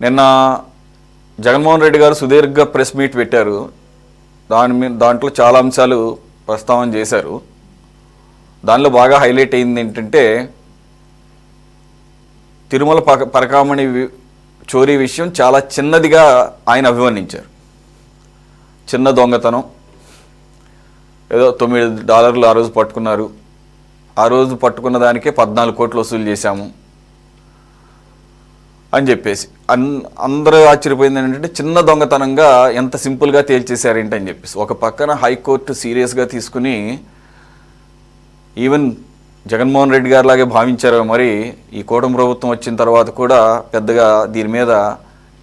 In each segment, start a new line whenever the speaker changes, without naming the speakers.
నిన్న జగన్మోహన్ రెడ్డి గారు సుదీర్ఘ ప్రెస్ మీట్ పెట్టారు. దాంట్లో చాలా అంశాలు ప్రస్తావన చేశారు. దానిలో బాగా హైలైట్ అయింది ఏంటంటే తిరుమల పరకామణి చోరీ విషయం చాలా చిన్నదిగా ఆయన అభివర్ణించారు. చిన్న దొంగతనం, ఏదో $9 ఆ రోజు పట్టుకున్నారు. ఆ రోజు పట్టుకున్న దానికే 14 కోట్లు వసూలు చేశాము అని చెప్పేసి అందరూ ఆశ్చర్యపోయింది ఏంటంటే చిన్న దొంగతనంగా ఎంత సింపుల్గా తేల్చేశారేంటి అని చెప్పేసి. ఒక పక్కన హైకోర్టు సీరియస్గా తీసుకుని ఈవెన్ జగన్మోహన్ రెడ్డి గారు లాగే భావించారో మరి ఈ కూటమి ప్రభుత్వం వచ్చిన తర్వాత కూడా పెద్దగా దీని మీద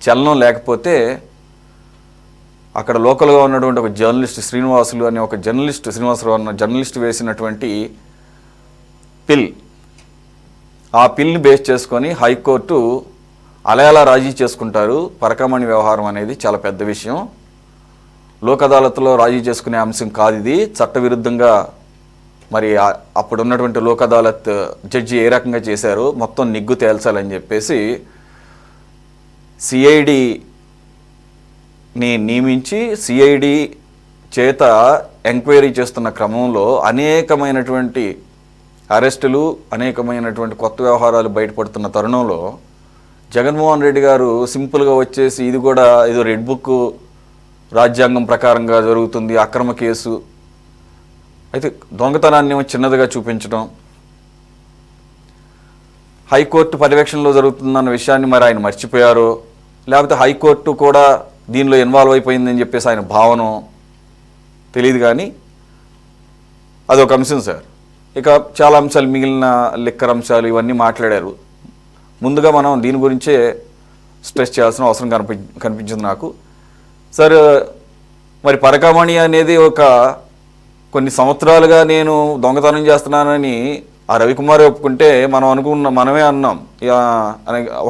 చలనం లేకపోతే అక్కడ లోకల్గా ఉన్నటువంటి ఒక జర్నలిస్ట్ శ్రీనివాసులు అనే ఒక శ్రీనివాసరావు అన్న జర్నలిస్ట్ వేసినటువంటి ఆ పిల్ని బేస్ చేసుకొని హైకోర్టు అలా రాజీ చేసుకుంటారు. పరకామణి వ్యవహారం అనేది చాలా పెద్ద విషయం, లోక్ అదాలత్లో రాజీ చేసుకునే అంశం కాదు ఇది, చట్టవిరుద్ధంగా మరి అప్పుడు ఉన్నటువంటి లోక్ అదాలత్ జడ్జి ఏ రకంగా చేశారో మొత్తం నిగ్గు తేల్చాలని చెప్పేసి సిఐడిని నియమించి సిఐడి చేత ఎంక్వైరీ చేస్తున్న క్రమంలో అనేకమైనటువంటి అరెస్టులు, అనేకమైనటువంటి కొత్త వ్యవహారాలు బయటపడుతున్న తరుణంలో జగన్మోహన్ రెడ్డి గారు సింపుల్గా వచ్చేసి ఇది కూడా ఏదో రెడ్ బుక్ రాజ్యాంగం ప్రకారంగా జరుగుతుంది, అక్రమ కేసు అయితే దొంగతనాన్ని చిన్నదిగా చూపించడం, హైకోర్టు పర్యవేక్షణలో జరుగుతుందన్న విషయాన్ని మరి ఆయన మర్చిపోయారో లేకపోతే హైకోర్టు కూడా దీనిలో ఇన్వాల్వ్ అయిపోయిందని చెప్పేసి ఆయన భావన తెలియదు. కానీ అదొక అంశం సార్. ఇక చాలా అంశాలు, మిగిలిన లిక్కర్ అంశాలు ఇవన్నీ మాట్లాడారు. ముందుగా మనం దీని గురించే స్ట్రెస్ చేయాల్సిన అవసరం కనిపించింది నాకు. సార్, మరి పరకామణి అనేది కొన్ని సంవత్సరాలుగా నేను దొంగతనం చేస్తున్నానని ఆ రవికుమార్ ఒప్పుకుంటే మనమే అన్నాం.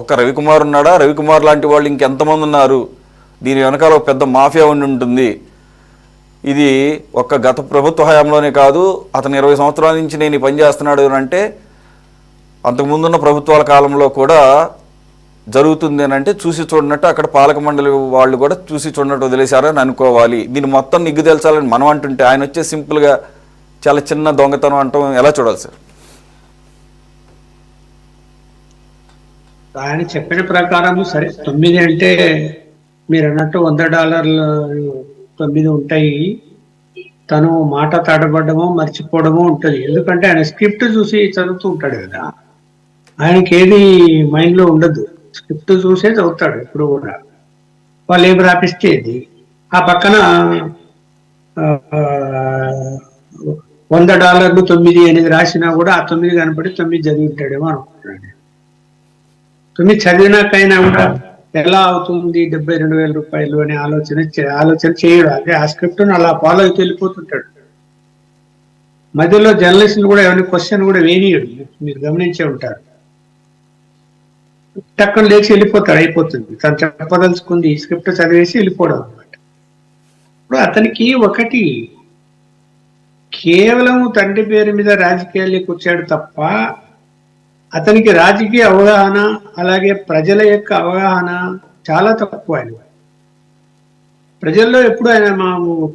ఒక్క రవికుమార్ ఉన్నాడా? రవికుమార్ లాంటి వాళ్ళు ఇంకెంతమంది ఉన్నారు? దీని వెనకాల ఒక పెద్ద మాఫియా ఉండి ఉంటుంది. ఇది గత ప్రభుత్వ హయాంలోనే కాదు, అతను 20 సంవత్సరాల నుంచి నేను ఈ పని చేస్తున్నాడు అంటే అంతకుముందున్న ప్రభుత్వాల కాలంలో కూడా జరుగుతుంది అని అంటే చూసి చూడనట్టు అక్కడ పాలక మండలి వాళ్ళు కూడా చూసి చూడనట్టు వదిలేశారని అనుకోవాలి. దీన్ని మొత్తం నిగ్గు తెల్చాలని మనం అంటుంటే ఆయన వచ్చే సింపుల్గా చాలా చిన్న దొంగతనం అంటాం ఎలా చూడాలి సార్?
ఆయన చెప్పిన ప్రకారం సరే 9 అంటే మీరు అన్నట్టు $100 9 ఉంటాయి. తను మాట తడబడ్డమో మర్చిపోవడమో ఉంటుంది. ఎందుకంటే ఆయన స్క్రిప్ట్ చూసి చదువుతూ ఉంటాడు కదా, ఆయనకి ఏది మైండ్ లో ఉండదు, స్క్రిప్ట్ చూసే చదువుతాడు ఇప్పుడు కూడా. వాళ్ళు ఏం రాపిస్తే ఇది ఆ పక్కన $100 9 అనేది రాసినా కూడా ఆ 9 కనపడి 9 చదివి ఉంటాడేమో అనుకుంటున్నాడు. 9 చదివినాకైనా కూడా ఎలా అవుతుంది 72,000 రూపాయలు అనే ఆలోచన చేయడు. అదే ఆ స్క్రిప్ట్ అలా ఫాలో అయితే వెళ్ళిపోతుంటాడు. మధ్యలో జర్నలిస్టులు కూడా ఏమైనా క్వశ్చన్ కూడా వేయడు, మీరు గమనించే ఉంటారు. టక్కన లేచి వెళ్ళిపోతాడు, అయిపోతుంది. తను చెప్పదలుచుకుంది స్క్రిప్ట్ చదివేసి వెళ్ళిపోవడం అనమాట. ఇప్పుడు అతనికి కేవలం తండ్రి పేరు మీద రాజకీయాల్లోకి వచ్చాడు తప్ప అతనికి రాజకీయ అవగాహన అలాగే ప్రజల యొక్క అవగాహన చాలా తక్కువ. ఆయన ప్రజల్లో ఎప్పుడు ఆయన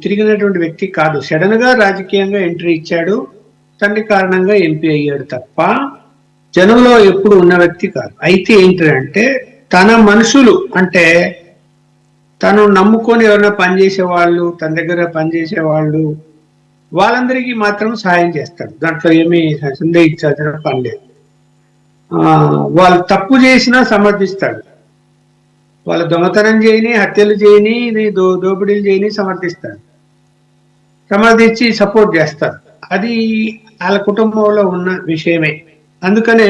తిరిగినటువంటి వ్యక్తి కాదు. సడన్ గా రాజకీయంగా ఎంట్రీ ఇచ్చాడు, తండ్రి కారణంగా ఎంపీ అయ్యాడు తప్ప జనంలో ఎప్పుడు ఉన్న వ్యక్తి కాదు. అయితే ఏంటంటే తన మనుషులు అంటే తను నమ్ముకొని ఎవరైనా పనిచేసే వాళ్ళు, తన దగ్గర పనిచేసే వాళ్ళు, వాళ్ళందరికీ మాత్రం సహాయం చేస్తాడు. దాంట్లో ఏమీ సందేహించాల్సిన పని లేదు. వాళ్ళు తప్పు చేసినా సమర్థిస్తాడు. వాళ్ళు దొంగతనం చేయని, హత్యలు చేయని, దోపిడీలు చేయని సమర్థించి సపోర్ట్ చేస్తారు. అది వాళ్ళ కుటుంబంలో ఉన్న విషయమే. అందుకనే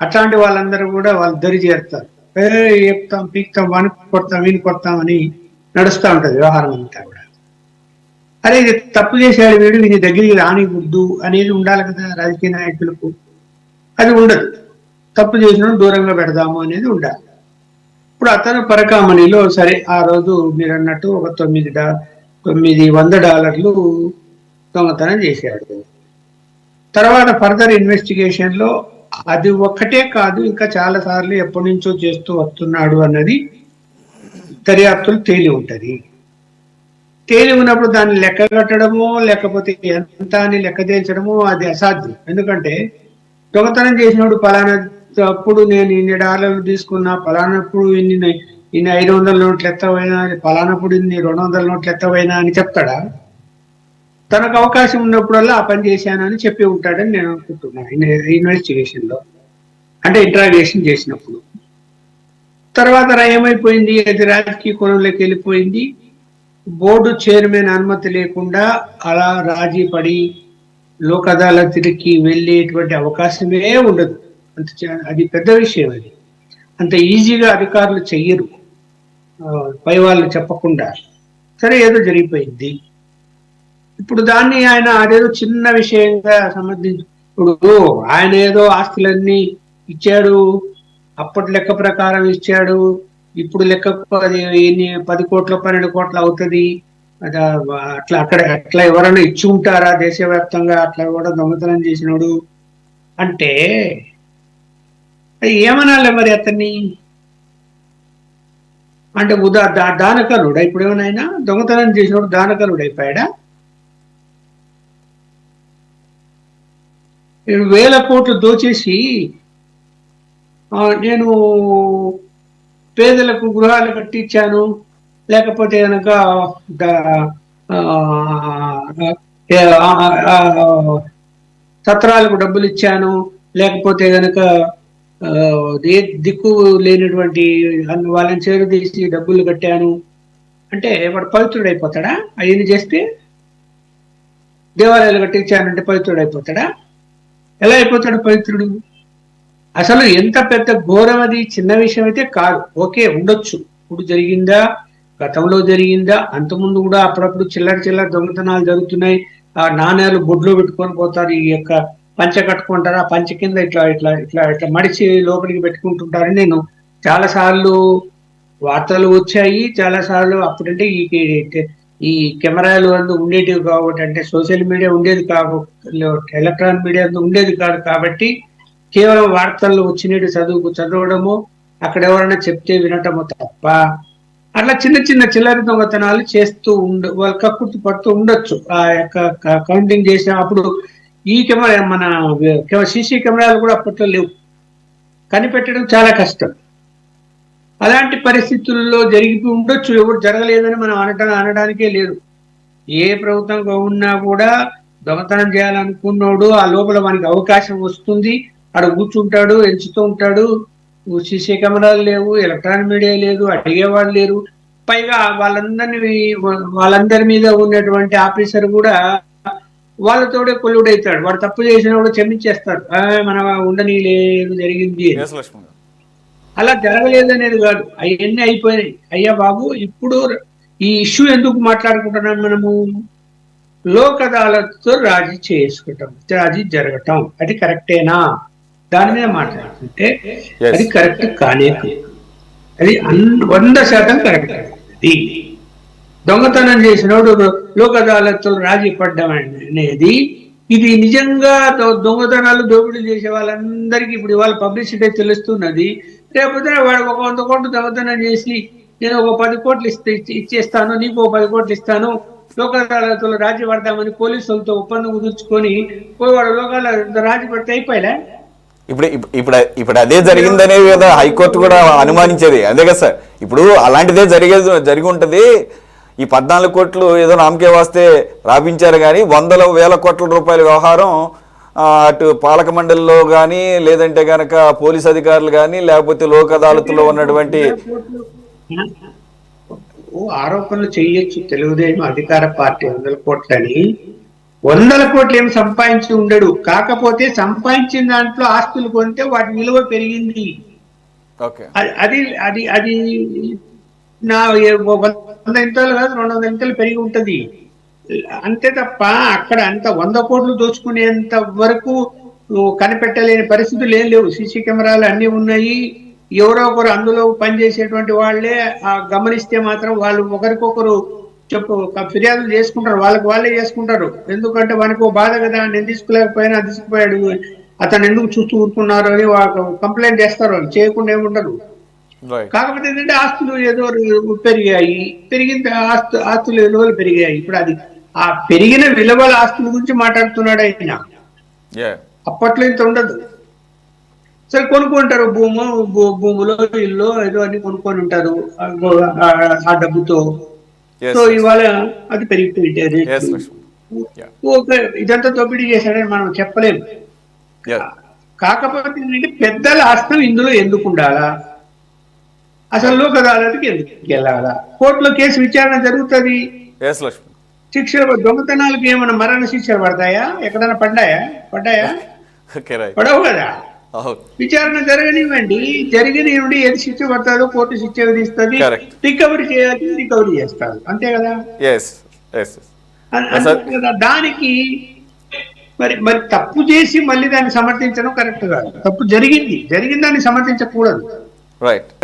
అట్లాంటి వాళ్ళందరూ కూడా వాళ్ళు దరి చేరుతారు. చెప్తాం, పీక్తాం, వానికి కొడతాం, వీని కొడతామని నడుస్తూ ఉంటుంది వ్యవహారం అంతా కూడా. అరే ఇది తప్పు చేశాడు వీడు, వీని దగ్గరికి రానివద్దు అనేది ఉండాలి కదా రాజకీయ నాయకులకు. అది ఉండదు. తప్పు చేసిన దూరంగా పెడదాము అనేది ఉండాలి. ఇప్పుడు అతను పరకామణిలో సరే ఆ రోజు మీరు అన్నట్టు ఒక $900 దొంగతనం చేశాడు. తర్వాత ఫర్దర్ ఇన్వెస్టిగేషన్ లో అది ఒక్కటే కాదు, ఇంకా చాలా సార్లు ఎప్పటి నుంచో చేస్తూ వస్తున్నాడు అన్నది దర్యాప్తులు తేలి ఉంటది. తేలి ఉన్నప్పుడు దాన్ని లెక్క కట్టడము లేకపోతే ఎంత అని లెక్క తేల్చడము అది అసాధ్యం. ఎందుకంటే దొంగతనం చేసినప్పుడు పలానా అప్పుడు నేను ఇన్ని డాలర్లు తీసుకున్నా, పలానప్పుడు ఇన్ని 500 నోట్లు ఎత్తవైనా, పలానప్పుడు ఇన్ని 200 నోట్లు ఎత్తవైనా అని చెప్తాడా? తనకు అవకాశం ఉన్నప్పుడల్లా ఆ పని చేశాను అని చెప్పి ఉంటాడని నేను అనుకుంటున్నాను ఇన్వెస్టిగేషన్ లో, అంటే ఇంట్రాగేషన్ చేసినప్పుడు. తర్వాత ఏమైపోయింది, అది రాజకీయ కోణంలోకి వెళ్ళిపోయింది. బోర్డు చైర్మన్ అనుమతి లేకుండా అలా రాజీ పడి లోక్ అదాలత్కి వెళ్ళేటువంటి అవకాశమే ఉండదు. అది పెద్ద విషయం. అది అంత ఈజీగా అధికారులు చెయ్యరు, పై వాళ్ళు చెప్పకుండా. సరే, ఏదో జరిగిపోయింది. ఇప్పుడు దాన్ని ఆయన అదేదో చిన్న విషయంగా సంబంధించి, ఇప్పుడు ఆయన ఏదో ఆస్తులన్నీ ఇచ్చాడు, అప్పటి లెక్క ప్రకారం ఇచ్చాడు, ఇప్పుడు లెక్క 10 కోట్ల 12 కోట్ల అవుతుంది. అట్లా అట్లా ఎవరైనా ఇచ్చి ఉంటారా దేశవ్యాప్తంగా? అట్లా కూడా దొంగతనం చేసినాడు అంటే ఏమనాలి మరి అతన్ని? అంటే దానకరుడా? ఇప్పుడు ఏమైనా దొంగతనం చేసినప్పుడు దానకరుడు అయిపోయాడా? 1000 కోట్లు దోచేసి నేను పేదలకు గృహాలు కట్టించాను, లేకపోతే కనుక సత్రాలకు డబ్బులు ఇచ్చాను, లేకపోతే గనక ఏ దిక్కు లేనటువంటి వాళ్ళని చేరుదీసి డబ్బులు కట్టాను అంటే వాడు పవిత్రుడు అయిపోతాడా? అవన్నీ చేస్తే దేవాలయాలు కట్టించానంటే పవిత్రుడు అయిపోతాడా? ఎలా అయిపోతాడు పవిత్రుడు? అసలు ఎంత పెద్ద ఘోరం అది! చిన్న విషయం అయితే కాదు. ఓకే, ఉండొచ్చు, ఇప్పుడు జరిగిందా, గతంలో జరిగిందా, అంతకుముందు కూడా అప్పుడప్పుడు చిల్లర దొంగతనాలు జరుగుతున్నాయి. ఆ నాణ్యాలు బొడ్లో పెట్టుకొని పోతారు, ఈ యొక్క పంచ కట్టుకుంటారు, ఆ పంచ కింద ఇట్లా ఇట్లా ఇట్లా ఇట్లా మడిచి లోపలికి పెట్టుకుంటుంటారని నేను చాలా సార్లు వార్తలు వచ్చాయి. చాలా సార్లు అప్పుడంటే ఈ కెమెరాలు అందు ఉండేటివి కాబట్టి, అంటే సోషల్ మీడియా ఉండేది కాదు, ఎలక్ట్రానిక్ మీడియా ఉండేది కాదు కాబట్టి కేవలం వార్తల్లో వచ్చినట్టు చదవడము, అక్కడ ఎవరైనా చెప్తే వినటము తప్ప అట్లా చిన్న చిల్లర దొంగతనాలు చేస్తూ వాళ్ళు కక్కుర్తి పడుతూ ఉండొచ్చు. ఆ యొక్క కౌంటింగ్ చేసిన అప్పుడు ఈ కెమెరా మన సీసీ కెమెరాలు కూడా అప్పట్లో లేవు, కనిపెట్టడం చాలా కష్టం. అలాంటి పరిస్థితుల్లో జరిగిపో ఉండొచ్చు, ఎవరు జరగలేదని మనం అనడానికే లేదు. ఏ ప్రభుత్వంగా ఉన్నా కూడా దొంగతనం చేయాలనుకున్నాడు ఆ లోపల మనకి అవకాశం వస్తుంది, ఆడ కూర్చుంటాడు, ఎంచుతూ ఉంటాడు. సీసీ కెమెరాలు లేవు, ఎలక్ట్రానిక్ మీడియా లేదు, అడిగేవాళ్ళు లేరు. పైగా వాళ్ళందరి మీద ఉన్నటువంటి ఆఫీసర్ కూడా వాళ్ళతోడే కొల్లుడైతాడు. వాడు తప్పు చేసిన కూడా క్షమించేస్తాడు, మన ఉండని లేదు జరిగింది. అలా జరగలేదు అనేది కాదు, అవన్నీ అయిపోయినాయి. అయ్యా బాబు, ఇప్పుడు ఈ ఇష్యూ ఎందుకు మాట్లాడుకుంటున్నాం మనము? లోక్ అదాలత్తో రాజీ చేసుకుంటాం, రాజీ జరగటం అది కరెక్టేనా? దాని మీద మాట్లాడుతుంటే అది కరెక్ట్ కానే, అది 100% కరెక్ట్. అది దొంగతనం చేసినోడు లోక్ అదాలత్తో రాజీ పడ్డం అనేది, ఇది నిజంగా దొంగతనాలు దోపిడీ చేసే వాళ్ళందరికీ ఇప్పుడు వాళ్ళ పబ్లిసిటీ తెలుస్తున్నది. లేకపోతే వాడు ఒక 100 కోట్లు దొంగతనం చేసి నేను ఒక 10 కోట్లు ఇచ్చేస్తాను, నీకు ఒక 10 కోట్లు ఇస్తాను, లోక్ అదాలత్లో రాజీ పడతామని పోలీసులతో ఒప్పందం కుదుర్చుకొని పోయి వాడు లోకాల రాజీ పడితే అయిపోయా?
ఇప్పుడు అదే జరిగిందనే కదా హైకోర్టు కూడా అనుమానించేది, అదే కదా సార్. ఇప్పుడు అలాంటిదే జరిగి ఉంటుంది. ఈ 14 కోట్లు ఏదో నామకే వాస్తే రాపించారు కానీ 100,000 కోట్ల రూపాయల వ్యవహారం అటు పాలక మండలిలో కానీ, లేదంటే కనుక పోలీస్ అధికారులు కానీ, లేకపోతే లోక్ అదాలత్లో ఉన్నటువంటి
ఆరోపణలు చేయొచ్చు తెలుగుదేశం అధికార పార్టీ 100 కోట్లని. 100 కోట్లు ఏమి సంపాదించి ఉండడు, కాకపోతే సంపాదించిన దాంట్లో ఆస్తులు కొంటే వాటి విలువ పెరిగింది. అది అది అది నా 100 ఇంతలు కాదు, 200 ఇంతలు పెరిగి ఉంటది అంతే తప్ప అక్కడ అంత 100 కోట్లు దోచుకునేంత వరకు కనిపెట్టలేని పరిస్థితులు ఏం లేవు. సీసీ కెమెరాలు అన్ని ఉన్నాయి, ఎవరో ఒకరు అందులో పనిచేసేటువంటి వాళ్ళే గమనిస్తే మాత్రం వాళ్ళు ఒకరికొకరు ఫిర్యాదులు చేసుకుంటారు, వాళ్ళే చేసుకుంటారు. ఎందుకంటే వానికి ఒక బాధ కదా, నేను తీసుకోలేకపోయినా తీసుకుపోయాడు, అతను ఎందుకు చూస్తూ ఊరుకున్నారు అని కంప్లైంట్ చేస్తారు. వాళ్ళు చేయకుండా ఏముంటారు.
రైట్.
కాకపోతే ఏంటంటే ఆస్తులు ఏదో పెరిగాయి, పెరిగిన ఆస్తుల విలువలు పెరిగాయి. ఇప్పుడు అది ఆ పెరిగిన విలువల ఆస్తుల గురించి మాట్లాడుతున్నాడు ఆయన.
యా.
అప్పట్లో ఇంత ఉండదు. సరే కొనుక్కుంటారు, భూములో ఇల్లు ఏదో అన్ని కొనుక్కొని ఉంటారు ఆ డబ్బుతో. సో ఇవాళ అది పెరిగిపోయింది రేట్లు. ఇదంతా దోపిడీ చేశాడని మనం చెప్పలేము. కాకపోతే ఏంటంటే పెద్దల ఆస్తం ఇందులో ఎందుకు ఉండాలా, అసలు లోక్ అదాలత్కి ఎందుకు వెళ్ళాలా, కోర్టులో కేసు విచారణ జరుగుతుంది. శిక్ష దొంగతనాలకు ఏమైనా మరణ శిక్షలు పడతాయా, ఎక్కడైనా పడ్డాయా? పడవు కదా. విచారణ జరగనివ్వండి, జరిగినవ్వండి, ఏది శిక్ష పడతాదో కోర్టు శిక్ష విధిస్తుంది, రికవరీ చేయాలి, రికవరీ చేస్తారు, అంతే కదా. దానికి మరి తప్పు చేసి మళ్ళీ దాన్ని సమర్థించడం కరెక్ట్ కాదు. తప్పు జరిగింది దాన్ని సమర్థించకూడదు.
రైట్.